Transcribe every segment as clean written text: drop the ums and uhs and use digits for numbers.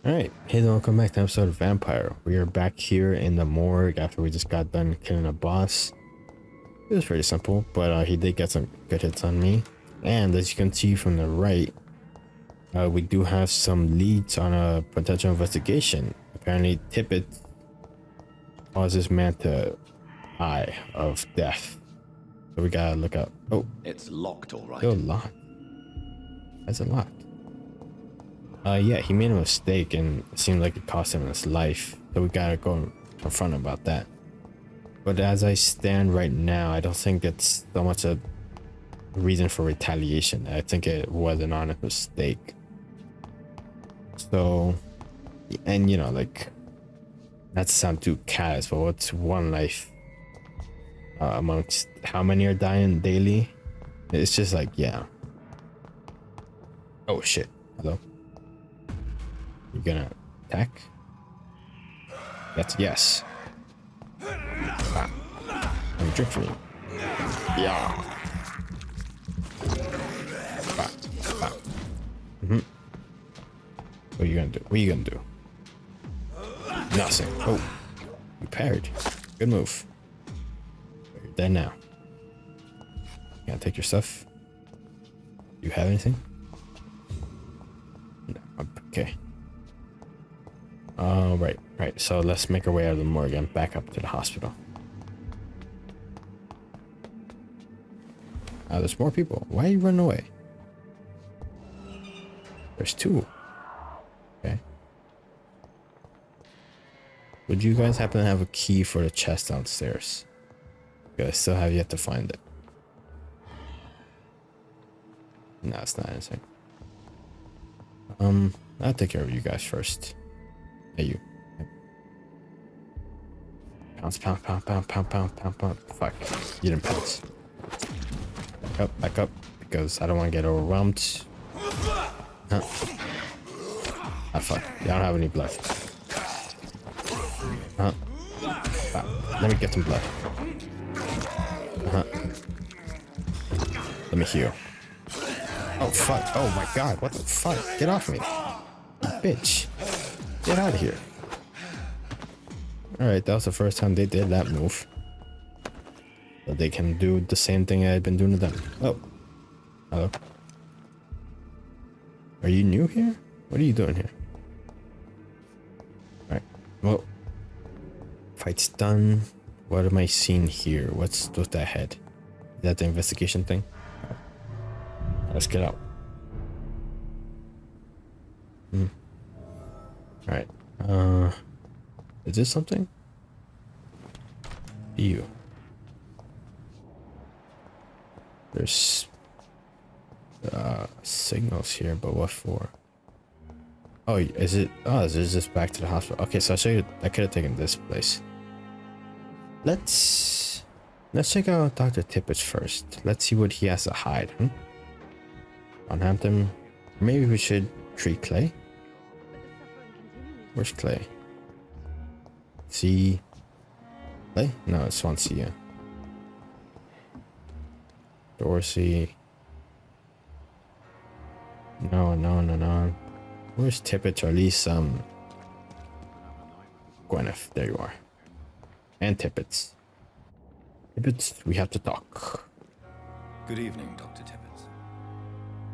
Alright, hey there, welcome back to episode of Vampire. We are back here in the morgue after we just got done killing a boss. It was pretty simple, but he did get some good hits on me. And as you can see from the right, we do have some leads on a potential investigation. Apparently, Tippett caused this man to die of death. So we gotta look up. Oh, it's locked, all right. still locked. That's a locked. Yeah, he made a mistake and it seemed like it cost him his life. So we gotta go and confront him about that. But as I stand right now, I don't think it's so much a reason for retaliation. I think it was an honest mistake. So, and you know, like, not to sound too callous, but what's one life amongst how many are dying daily? It's just like, yeah. Oh shit. Hello? You gonna attack? That's yes. Ah. I'm drink for me. Yeah. Ah. Ah. What are you gonna do? What are you gonna do? Nothing. Oh, you parried. Good move. You're dead now. You gonna take your stuff? Do you have anything? No. Okay. Right. So let's make our way out of the morgue and back up to the hospital. There's more people. Why are you running away? There's two. Okay. Would you guys happen to have a key for the chest downstairs? Because I still have yet to find it. No, it's not anything. I'll take care of you guys first. Hey, you. Pounce, pound, pound, pound, pound, pound, pound, pound. Fuck. You didn't pounce. Back up, because I don't want to get overwhelmed. Huh. Ah, fuck. I don't have any blood. Huh. Ah, let me get some blood. Let me heal. Oh, fuck. Oh, my God. What the fuck? Get off me. You bitch. Get out of here. Alright, that was the first time they did that move. So they can do the same thing I've been doing to them. Oh. Hello. Are you new here? What are you doing here? Alright. Well. Fight's done. What am I seeing here? What's with that head? Is that the investigation thing? Let's get out. Alright. Is this something? You. There's signals here, but what for? Oh, is it? Oh, is this back to the hospital? Okay, so I could have taken this place. Let's check out Dr. Tippett first. Let's see what he has to hide. Unhampton. Maybe we should treat Clay. Where's Clay? See Clay? No, it's Swansea. Dorsey. No. Where's Tippett, or at least Gwyneth? There you are. And Tippett's. Tippett, we have to talk. Good evening, Dr. Tippett.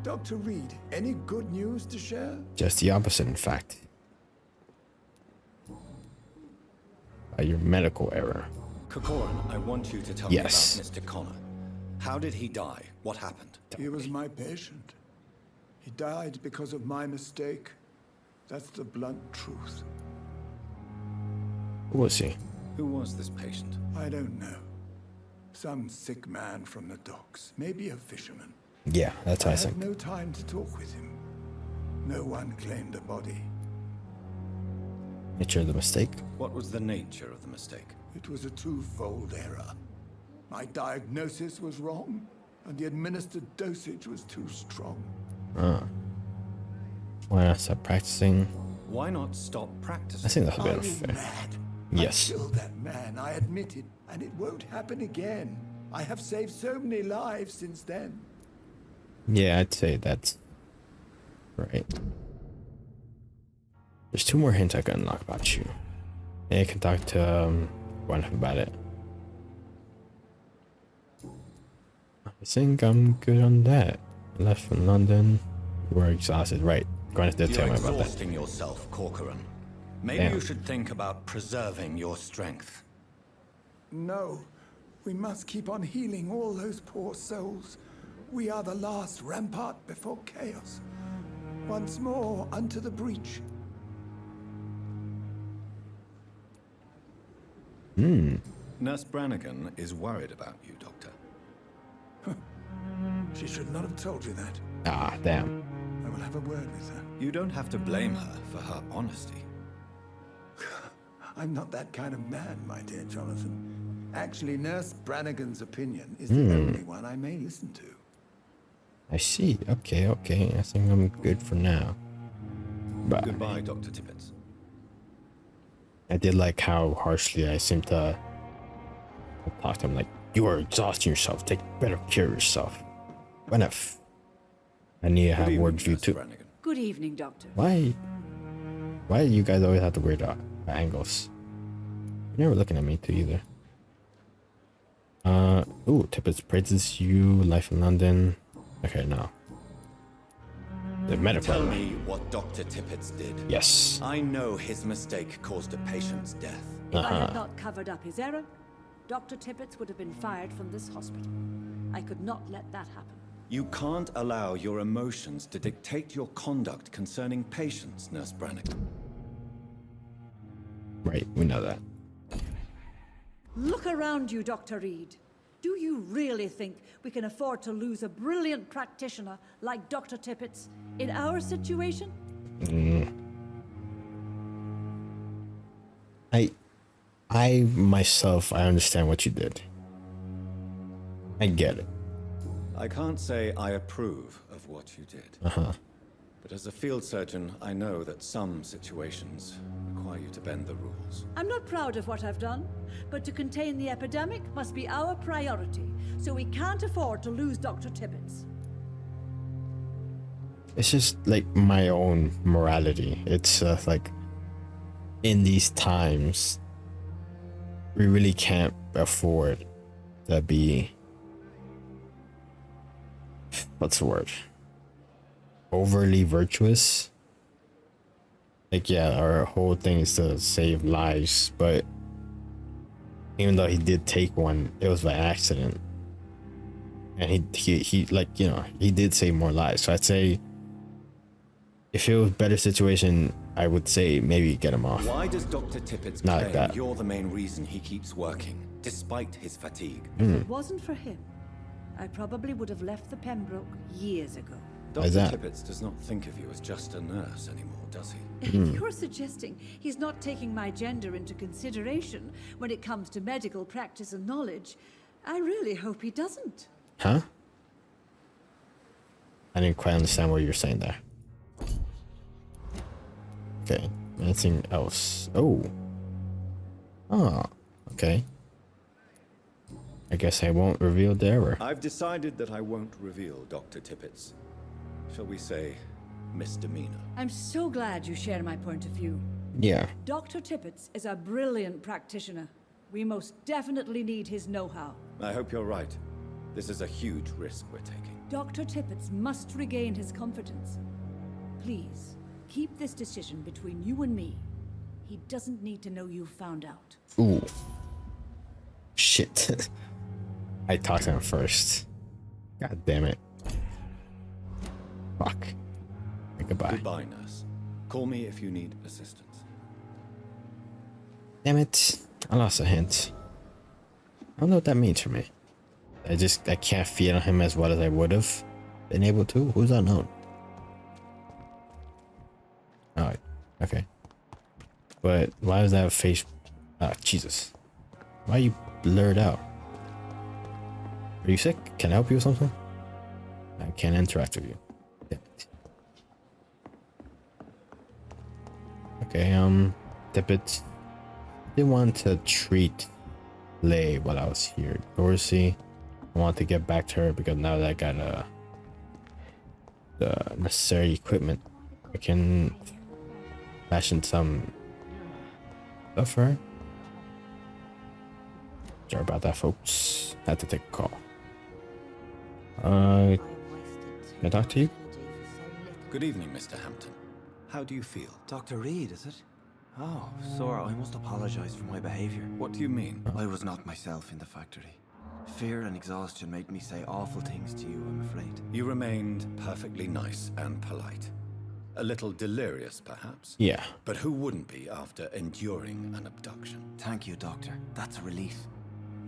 Dr. Reed, any good news to share? Just the opposite, in fact. Your medical error. Corcoran, I want you to tell me about Mr. Connor. How did he die? What happened? He was my patient. He died because of my mistake. That's the blunt truth. Who was he? Who was this patient? I don't know. Some sick man from the docks. Maybe a fisherman. Yeah, that's what I I had think. no time to talk with him. No one claimed a body. Nature of the mistake. What was the nature of the mistake? It was a twofold error. My diagnosis was wrong, and the administered dosage was too strong. Why not stop practicing? Why not stop practicing? I think that's a bit Are you unfair. mad? Yes. I killed that man, I admit it, and it won't happen again. I have saved so many lives since then. Yeah, I'd say that's right. There's 2 more hints I can unlock about you. And I can talk to one about it. I think I'm good on that. Left from London. You were exhausted, right? Gwyneth did tell You're me about that. exhausting yourself, Corcoran. Maybe Damn. you should think about preserving your strength. No, we must keep on healing all those poor souls. We are the last rampart before chaos. Once more unto the breach. Nurse Brannigan is worried about you, Doctor. She should not have told you that. Ah, damn. I will have a word with her. You don't have to blame her for her honesty. I'm not that kind of man, my dear Jonathan. Actually, Nurse Brannigan's opinion is the only one I may listen to. I see. Okay, okay. I think I'm good for now. But Goodbye, Dr. Tippett. I did like how harshly I seemed to talk to him, like, you are exhausting yourself. Take better care of yourself. Enough. I need to have a word with you too. Brannigan. Good evening, Doctor. Why do you guys always have to weird angles? You're never looking at me too either. Ooh, Tippett praises you, life in London. Okay, now. The medical. Tell me what Dr. Tippett did. Yes. I know his mistake caused a patient's death. If I had not covered up his error, Dr. Tippett would have been fired from this hospital. I could not let that happen. You can't allow your emotions to dictate your conduct concerning patients, Nurse Brannigan. Right, we know that. Look around you, Dr. Reed. Do you really think we can afford to lose a brilliant practitioner like Dr. Tippett's in our situation? I myself, I understand what you did. I get it. I can't say I approve of what you did. But as a field surgeon, I know that some situations require you to bend the rules. I'm not proud of what I've done, but to contain the epidemic must be our priority, so we can't afford to lose Dr. Tippett's. It's just like my own morality. It's like in these times, we really can't afford to be, what's the word? Overly virtuous. Like, yeah, our whole thing is to save lives, but even though he did take one, it was by accident. And he like, you know, he did save more lives. So I'd say if it was a better situation, I would say maybe get him off. Why does Dr. Tippett Not claim like that. you're the main reason he keeps working, despite his fatigue? If it wasn't for him, I probably would have left the Pembroke years ago. Why is Dr. that? Tippett does not think of you as just a nurse anymore, does he? If you're suggesting he's not taking my gender into consideration when it comes to medical practice and knowledge, I really hope he doesn't. Huh? I didn't quite understand what you're saying there. Okay. Anything else? Oh. Oh. Okay. I guess I won't reveal the error. I've decided that I won't reveal Dr. Tippett's, shall we say, misdemeanor. I'm so glad you share my point of view. Yeah. Dr. Tippett's is a brilliant practitioner. We most definitely need his know-how. I hope you're right. This is a huge risk we're taking. Dr. Tippett's must regain his confidence. Please, keep this decision between you and me. He doesn't need to know you've found out. Ooh. Shit. I talked to him first. God damn it. Fuck. Goodbye. Goodbye, nurse. Call me if you need assistance. Damn it. I lost a hint. I don't know what that means for me. I can't feel him as well as I would have been able to. Who's unknown? Alright. Okay. But why does that have face? Ah, Jesus. Why are you blurred out? Are you sick? Can I help you with something? I can't interact with you. Damn it. Okay, Tippett. I didn't want to treat Lay while I was here. Dorsey, I want to get back to her because now that I got the necessary equipment, I can Fashion some stuff for her. Sorry about that, folks. Had to take a call. Can I talk to you? Good evening, Mr. Hampton. How do you feel? Dr. Reed, is it? Oh, sir, I must apologize for my behavior. What do you mean? I was not myself in the factory. Fear and exhaustion made me say awful things to you, I'm afraid. You remained perfectly nice and polite. A little delirious, perhaps? Yeah. But who wouldn't be after enduring an abduction? Thank you, Doctor. That's a relief.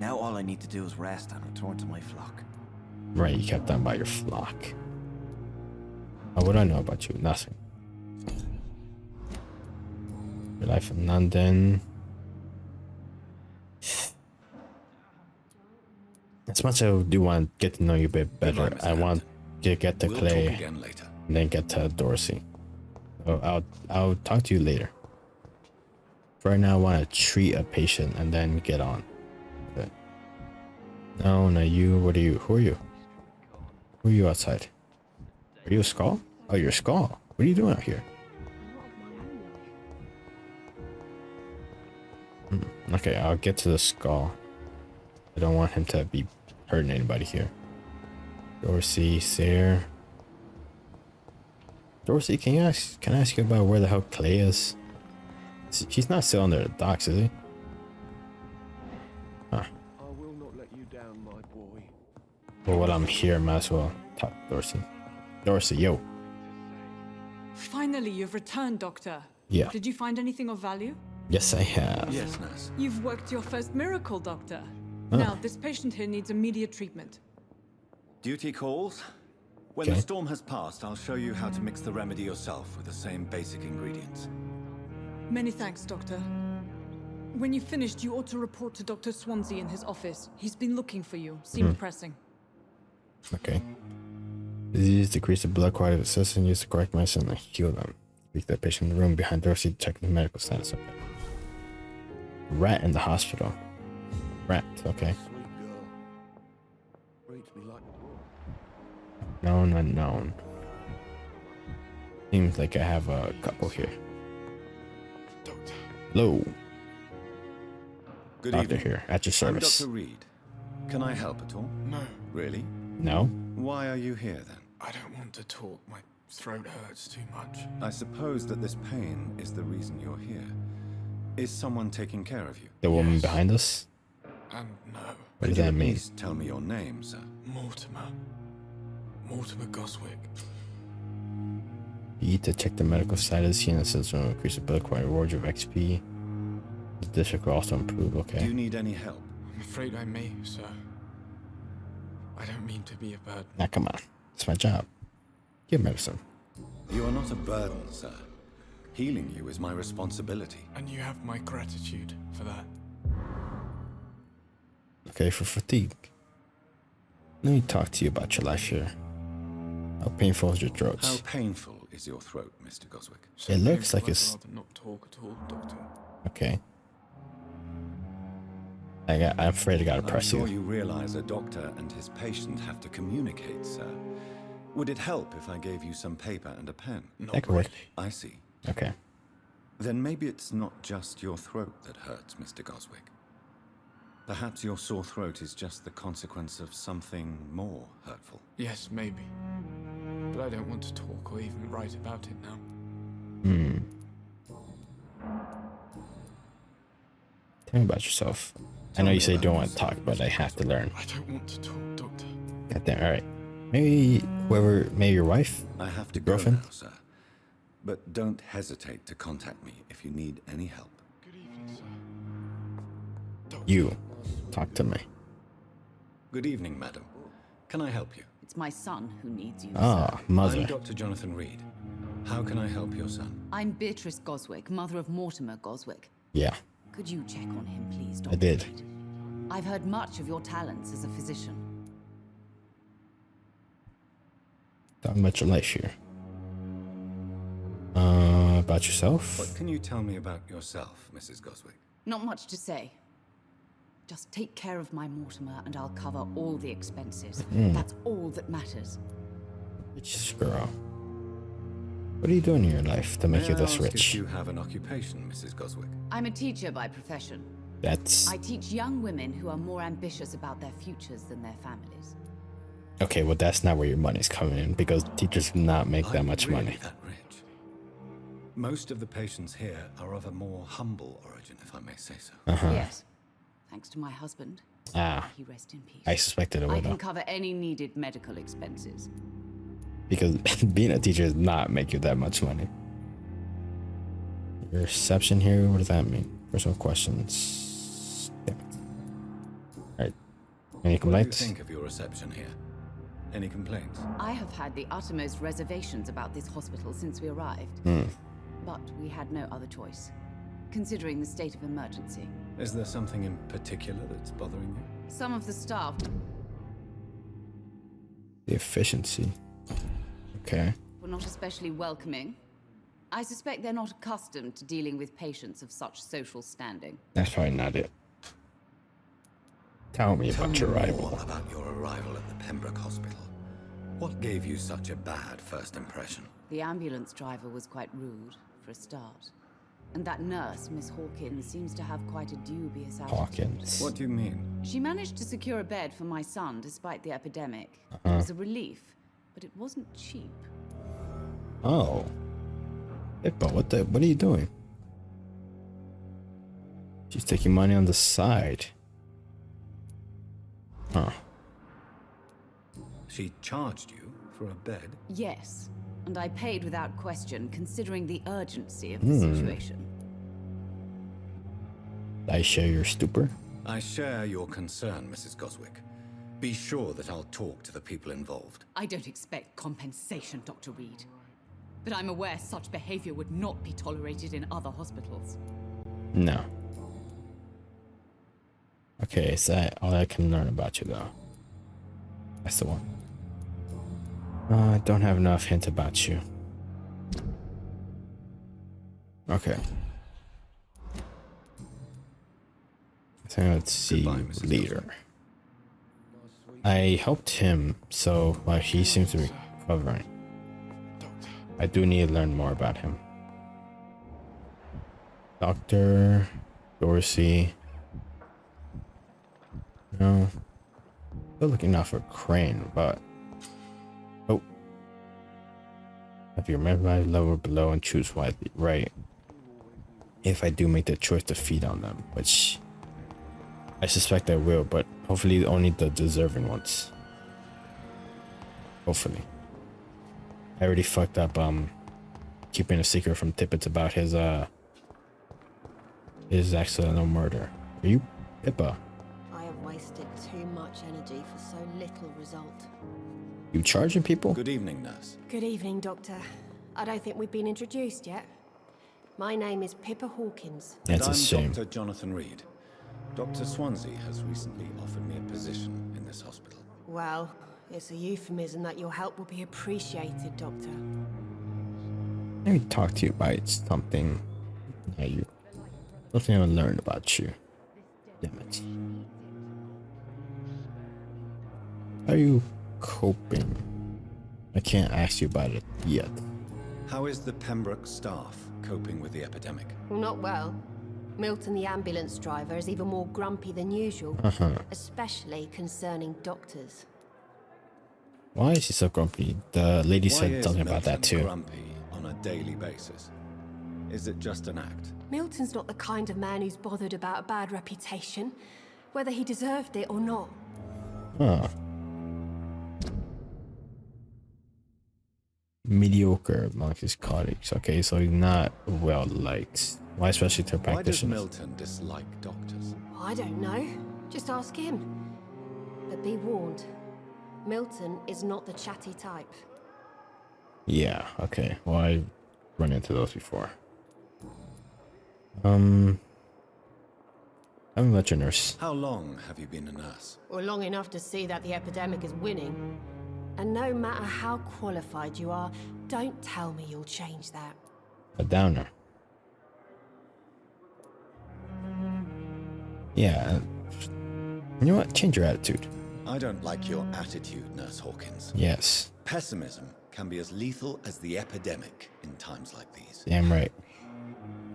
Now all I need to do is rest and return to my flock. Right, you kept them by your flock. Oh, what do I know about you? Nothing. Your life in London. As much as I do want to get to know you a bit better, Goodbye, Mr. I want to get to We'll Clay talk again later. and then get to Dorsey. So I'll talk to you later. For right now, I want to treat a patient and then get on. Okay. No, not you. What are you? Who are you? Who are you outside? Are you a Skull? Oh, you're a Skull. What are you doing out here? Okay, I'll get to the Skull. I don't want him to be hurting anybody here. Dorsey, Sayre. Dorsey, can I ask you about where the hell Clay is? He's not still under the docks, is he? Huh. I will not let you down, my boy. Well, while I'm here, might as well talk to Dorsey. Dorsey, yo. Finally, you've returned, Doctor. Yeah. Did you find anything of value? Yes, I have. Yes, nurse. You've worked your first miracle, Doctor. Oh. Now, this patient here needs immediate treatment. Duty calls. When Okay. the storm has passed, I'll show you how to mix the remedy yourself with the same basic ingredients. Many thanks, Doctor. When you've finished, you ought to report to Dr. Swansea in his office. He's been looking for you. Seemed pressing. Okay. Disease decrease the blood quality of the system, use the correct medicine and heal them. Leave the patient in the room behind Dorsey to check the medical status. Okay. Rat in the hospital. Rat, okay. Sweet girl. Reads me like a book. Known unknown. Seems like I have a couple here. Doctor. Hello, Good doctor evening. here at your I'm service. Dr. Reed. Can I help at all? No, Really? No? Why are you here then? I don't want to talk. My throat hurts too much. I suppose that this pain is the reason you're here. Is someone taking care of you? The woman Yes. behind us? And no, What does Could you that at mean? least tell me your name, sir? Mortimer. Mortimer Goswick. You need to check the medical status. In the system will increase the blood quality, reward you of XP. The district will also improve, Do okay. you need any help? I'm afraid I may, sir. I don't mean to be a burden. Now come on. It's my job. Give medicine. You are not a burden, sir. Healing you is my responsibility. And you have my gratitude for that. Okay, for fatigue. Let me talk to you about your life here. How painful is your How throat? painful is your throat, Mr. Goswick? So It looks painful like I'd it's- rather not talk at all, Doctor. Okay. I'm afraid I gotta I'm press sure you. you realize a doctor and his patient have to communicate, sir. Would it help if I gave you some paper and a pen? That Not could work. really. I see. Okay. Then maybe it's not just your throat that hurts, Mr. Goswick. Perhaps your sore throat is just the consequence of something more hurtful. Yes, maybe. But I don't want to talk or even write about it now. Tell me about yourself. I know you say you don't want to talk, but I have to learn. I don't want to talk, Doctor. Goddamn, alright. Maybe maybe your wife? I have to Girlfriend? go now, sir. But don't hesitate to contact me if you need any help. Good evening, sir. You. Talk to me. Good evening, madam. Can I help you? It's my son who needs you. Ah, mother. I'm Dr. Jonathan Reed. How can I help your son? I'm Beatrice Goswick, mother of Mortimer Goswick. Yeah, Could you check on him, please, Dr. I did. Reed? I've heard much of your talents as a physician. Talk about your life here. About yourself? What can you tell me about yourself, Mrs. Goswick? Not much to say. Just take care of my Mortimer and I'll cover all the expenses. That's all that matters. Bitch, girl. What are you doing in your life to make May you I this ask rich? if you have an occupation, Mrs. Goswick? I'm a teacher by profession. That's I teach young women who are more ambitious about their futures than their families. okay. Well, that's not where your money's coming in because teachers do not make that Are you much really money. that rich? Most of the patients here are of a more humble origin, if I may say so. Yes. Thanks to my husband. Ah, He rest in peace. I suspected it I would can though, cover any needed medical expenses. because being a teacher does not make you that much money. Your reception here. What does that mean? Personal questions. Damn it. All right. Any What do you complaints? think of your reception here? Any complaints? I have had the uttermost reservations about this hospital since we arrived. But we had no other choice, considering the state of emergency. Is there something in particular that's bothering you? Some of the staff The efficiency. Okay. were not especially welcoming. I suspect they're not accustomed to dealing with patients of such social standing. That's probably not it. Tell me about your More arrival. about your arrival at the Pembroke Hospital. What gave you such a bad first impression? The ambulance driver was quite rude, for a start. And that nurse, Miss Hawkins, seems to have quite a dubious attitude. Hawkins. What do you mean? She managed to secure a bed for my son despite the epidemic. It was a relief, but it wasn't cheap. Oh. Hippo, what are you doing? She's taking money on the side. Huh. She charged you for a bed? Yes, and I paid without question, considering the urgency of the situation. I share your stupor. I share your concern, Mrs. Goswick. Be sure that I'll talk to the people involved. I don't expect compensation, Dr. Reed. But I'm aware such behavior would not be tolerated in other hospitals. No. Okay, is that all I can learn about you though? That's the one. I don't have enough hint about you. Okay. So let's see. Goodbye, Mrs. Leader. I helped him, so he seems to be recovering. Doctor. I do need to learn more about him. Dr. Dorsey. No. Still looking out for Crane, but... Oh. Have you remembered my lower below and choose wisely? Right. If I do make the choice to feed on them, which... I suspect I will, but hopefully only the deserving ones. Hopefully. I already fucked up, keeping a secret from Tippett about his accidental murder. Are you Pippa? I have wasted too much energy for so little result. You charging people? Good evening, nurse. Good evening, Doctor. I don't think we've been introduced yet. My name is Pippa Hawkins. That's And a I'm shame. Dr. Jonathan Reed. Dr. Swansea has recently offered me a position in this hospital. Well, it's a euphemism that your help will be appreciated, Doctor. Let me talk to you about something. Something I learned about you. Damn it. How are you coping? I can't ask you about it yet. How is the Pembroke staff coping with the epidemic? Well, not well. Milton, the ambulance driver, is even more grumpy than usual, especially concerning doctors. Why is he so grumpy? The lady Why said is something about that Milton too. grumpy on a daily basis? Is it just an act? Milton's not the kind of man who's bothered about a bad reputation, whether he deserved it or not. Huh. Mediocre amongst his colleagues. Okay, so he's not well liked. Why, especially to Why does practitioners? Milton dislike doctors? I don't know. Just ask him. But be warned, Milton is not the chatty type. Yeah, okay. Well, I run into those before. I'm a lecture nurse. How long have you been a nurse? Or long enough to see that the epidemic is winning. And no matter how qualified you are, don't tell me you'll change that. A downer. Yeah. You know what? Change your attitude. I don't like your attitude, Nurse Hawkins. Yes. Pessimism can be as lethal as the epidemic in times like these. Damn right.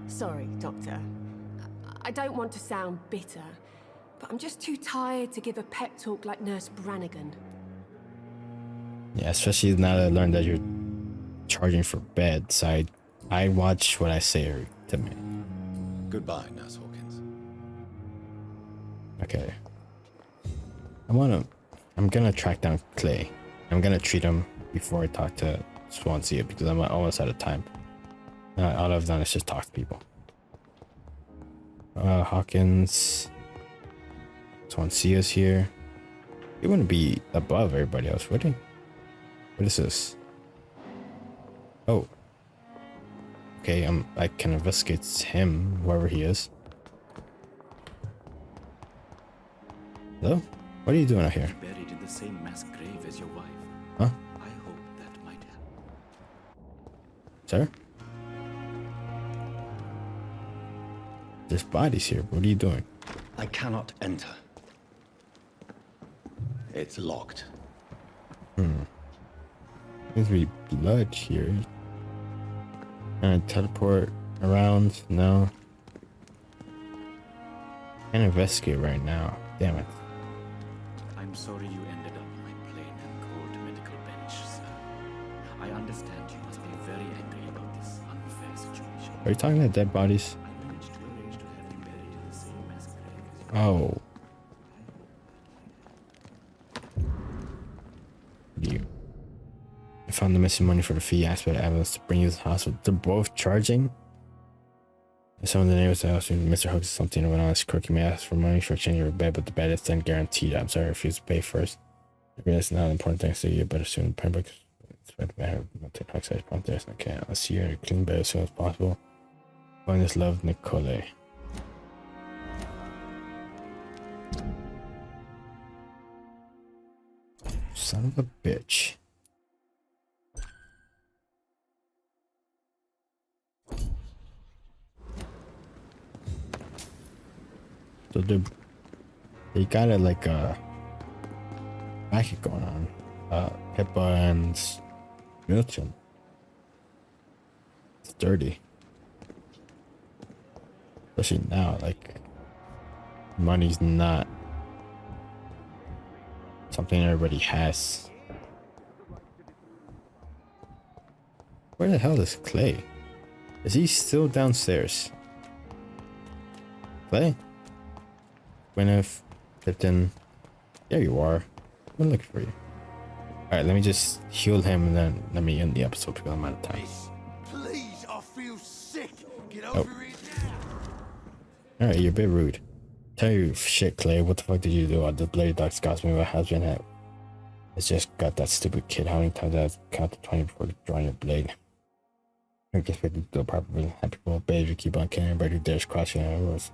Sorry, Doctor. I don't want to sound bitter, but I'm just too tired to give a pep talk like Nurse Brannigan. Yeah, especially now that I learned that you're charging for beds. I watch what I say to me. Goodbye, Nurse Hawkins. Okay. I'm gonna track down Clay. I'm gonna treat him before I talk to Swansea because I'm almost out of time. All I've done is just talk to people. Hawkins. Swansea's here. He wouldn't be above everybody else, would he? What is this? Oh. Okay, I can investigate him, whoever he is. Hello? What are you doing out here? Buried in the same mass grave as your wife. Huh? I hope that might help. Sir? There's bodies here. What are you doing? I cannot enter. It's locked. Seems to be blood here. Can I teleport around? No. Can't investigate right now. Damn it. I'm sorry you ended up on my plain and cold medical bench, sir. I understand you must be very angry about this unfair situation. Are you talking about dead bodies? I managed to arrange to have him buried in the same mass grave as your Oh. You. I found the missing money for the fee. Asked for the evidence to bring you to the hospital. They're both charging? Some of the neighbors asked me, Mr. Hooks, something went on his crook. You may ask for money for changing your bed, but the bed is then guaranteed. I'm sorry, I refuse to pay first. I realize it's not an important thing, so you better soon pen books. It's better not take oxide from this. Okay, I'll see you in a clean bed as soon as possible. Find this love, Nicole. Son of a bitch. So they got it like a racket going on. Pippa and Milton. It's dirty. Especially now, like money's not something everybody has. Where the hell is Clay? Is he still downstairs? Clay? Gwyneth, Lipton, there you are. I'm looking for you. Alright, let me just heal him and then let me end the episode because I'm out of time. Please, I feel sick. Get over it now. Alright, you're a bit rude. Tell you shit, Clay. What the fuck did you do? The bloody dogs cost me my husband. It's just got that stupid kid. How many times I count to 20 before drawing your blade? I guess we have to do it properly. Happy people obey you keep on killing everybody who dares cross your rules.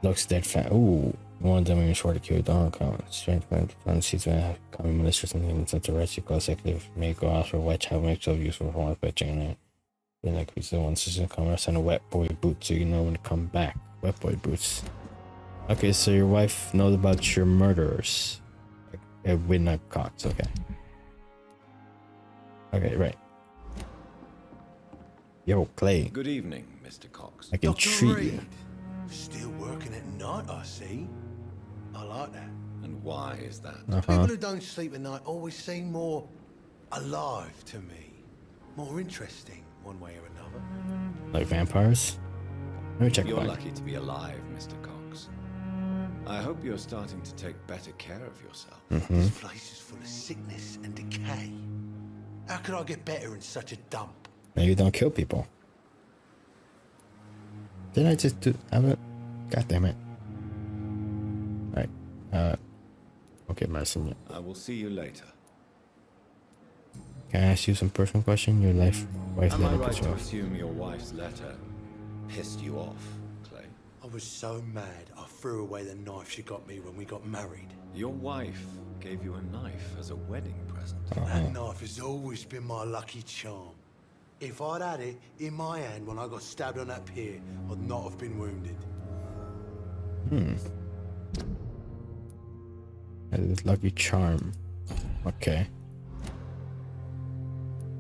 Looks dead fat. Ooh, one of them even shorter kill don't count. Strength man on seats when I have common malicious and even sense of rest you call executive may go out for a white child makes of useful for one fetching and then like we said once is come rest on a wet boy boot so you know when to come back. Wet boy boots. Okay, so your wife knows about your murderers. With Cox, okay. Okay, right. Yo, Clay. Good evening, Mr. Cox. I can Dr. treat Reed. you. Still working at night, I see. I like that. And why is that? People who don't sleep at night always seem more alive to me. More interesting, one way or another. Like vampires? Let me check You're back. lucky to be alive, Mr. Cox. I hope you're starting to take better care of yourself. This place is full of sickness and decay. How could I get better in such a dump? Maybe don't kill people. Didn't I just do have it? God damn it. Alright. Okay, medicine. I will see you later. Can I ask you some personal question? Your wife Am I letter right pissed you to off. assume your wife's letter pissed you off, Clay? I was so mad I threw away the knife she got me when we got married. Your wife gave you a knife as a wedding present. That knife has always been my lucky charm. If I'd had it in my hand when I got stabbed on that pier, I'd not have been wounded. That is lucky charm. Okay.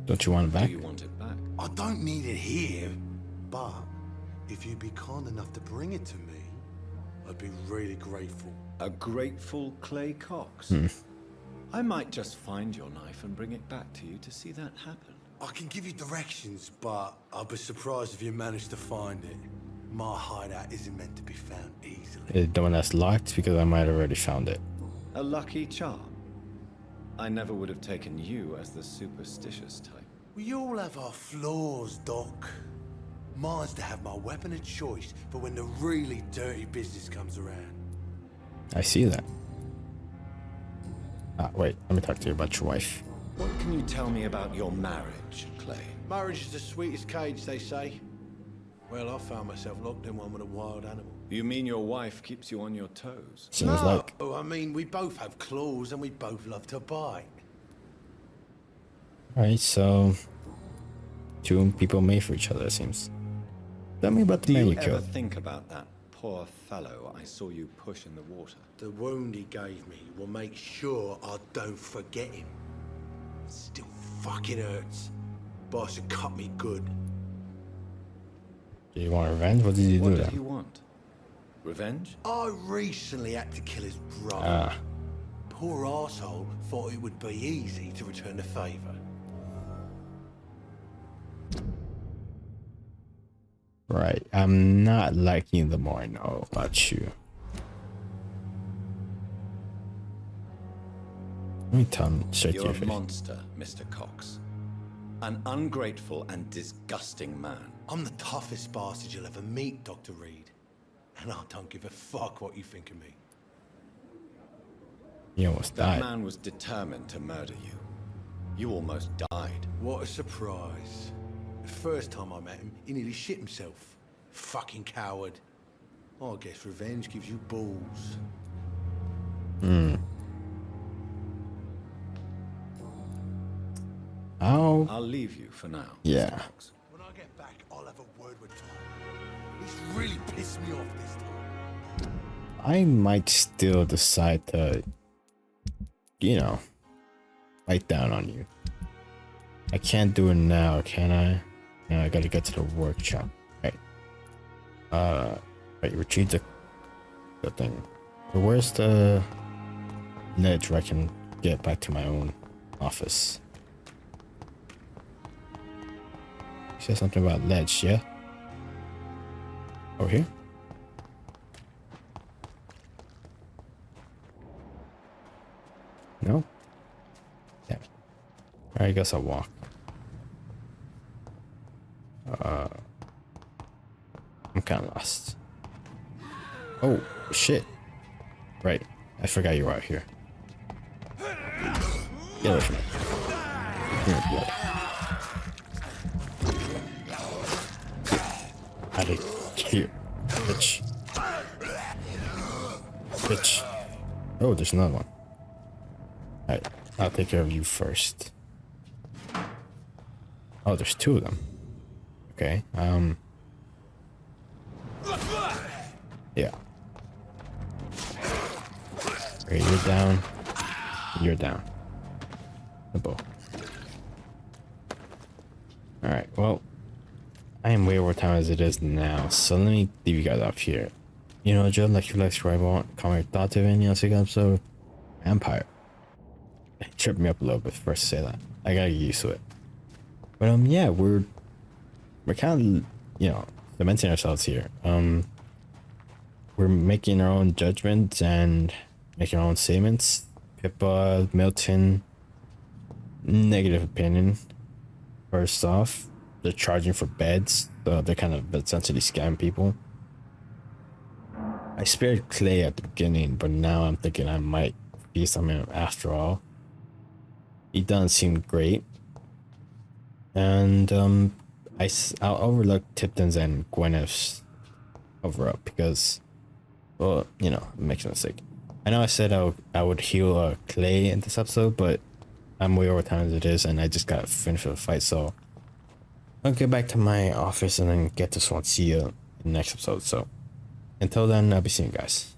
Don't you want it back? Do you want it back? I don't need it here, but if you'd be kind enough to bring it to me, I'd be really grateful. A grateful Clay Cox? I might just find your knife and bring it back to you to see that happen. I can give you directions, but I'll be surprised if you manage to find it. My hideout isn't meant to be found easily. The one that's locked, because I might have already found it. A lucky charm. I never would have taken you as the superstitious type. We all have our flaws, Doc. Mine's to have my weapon of choice for when the really dirty business comes around. I see that. Wait, let me talk to you about your wife. What can you tell me about your marriage, Clay? Marriage is the sweetest cage, they say. Well, I found myself locked in one with a wild animal. You mean your wife keeps you on your toes? Seems like. Oh, I mean, we both have claws and we both love to bite. Alright, so two people made for each other, it seems. Tell me about the man Do you you ever killed. think about that poor fellow I saw you push in the water? The wound he gave me will make sure I don't forget him. Still fucking hurts. Boss had cut me good. Do you want revenge? What did you What do did then? he want? Revenge? I recently had to kill his brother. Poor arsehole thought it would be easy to return the favor. Right, I'm not liking the more I know about you. Let me tell him straight to You're your a face. monster, Mr. Cox. An ungrateful and disgusting man. I'm the toughest bastard you'll ever meet, Dr. Reed. And I don't give a fuck what you think of me. You almost That died. man was determined to murder you. You almost died. What a surprise. The first time I met him, he nearly shit himself. Fucking coward. I guess revenge gives you balls. I'll leave you for now. Yeah. Mr. Cox. When I get back, I'll have a word with Tom. He's really pissed me off this time. I might still decide to, you know, bite down on you. I can't do it now, can I? No, I gotta get to the workshop. Right. Wait, retrieve the thing. But where's the ledge where I can get back to my own office? You said something about ledge, yeah? Over here? No? Damn it. Alright, I guess I'll walk. I'm kinda lost. Oh, shit. Right. I forgot you were out here. Get away from me. Give me blood. Out of here. Bitch. Bitch. Oh, there's another one. Alright, I'll take care of you first. Oh, there's two of them. Okay, yeah. Okay, you're down. You're down. Simple. Alright, well, I am way over time as it is now, so let me leave you guys off here. You know, Joe, like, subscribe, comment your thoughts of any else episode. Vampire. It tripped me up a little bit first to say that. I gotta get used to it. But yeah, we're kind of, you know, cementing ourselves here. We're making our own judgments and making our own statements. Pippa, Milton, negative opinion. First off, they're charging for beds, so they're kind of essentially scam people. I spared Clay at the beginning, but now I'm thinking I might be something after all. He doesn't seem great. And I'll overlook Tipton's and Gwyneth's cover up because, well, you know, it makes a mistake. I know I said I would heal Clay in this episode, but I'm way over time as it is, and I just got finished with the fight, so I'll get back to my office and then get to Swansea in the next episode. So until then, I'll be seeing you guys.